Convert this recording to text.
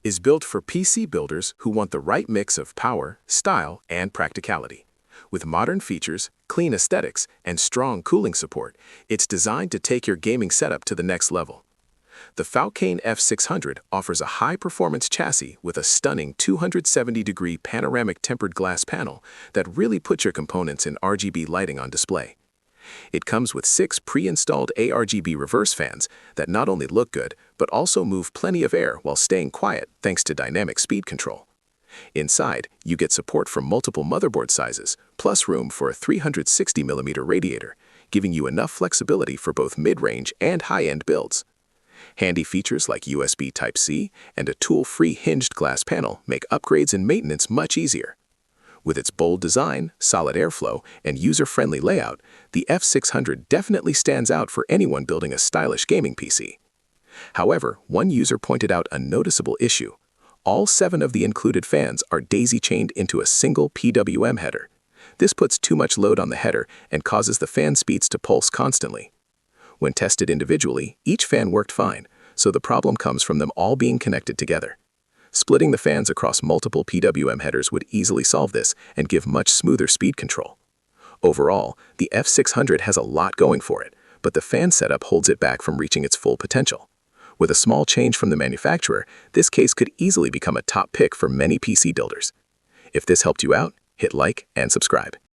is built for PC builders who want the right mix of power, style, and practicality. With modern features, clean aesthetics, and strong cooling support, it's designed to take your gaming setup to the next level. The Foifkin F600 offers a high-performance chassis with a stunning 270-degree panoramic tempered glass panel that really puts your components in RGB lighting on display. It comes with 6 pre-installed ARGB reverse fans that not only look good, but also move plenty of air while staying quiet thanks to dynamic speed control. Inside, you get support for multiple motherboard sizes, plus room for a 360mm radiator, giving you enough flexibility for both mid-range and high-end builds. Handy features like USB Type-C and a tool-free hinged glass panel make upgrades and maintenance much easier. With its bold design, solid airflow, and user-friendly layout, the F600 definitely stands out for anyone building a stylish gaming PC. However, one user pointed out a noticeable issue. All 7 of the included fans are daisy-chained into a single PWM header. This puts too much load on the header and causes the fan speeds to pulse constantly. When tested individually, each fan worked fine, so the problem comes from them all being connected together. Splitting the fans across multiple PWM headers would easily solve this and give much smoother speed control. Overall, the F600 has a lot going for it, but the fan setup holds it back from reaching its full potential. With a small change from the manufacturer, this case could easily become a top pick for many PC builders. If this helped you out, hit like and subscribe.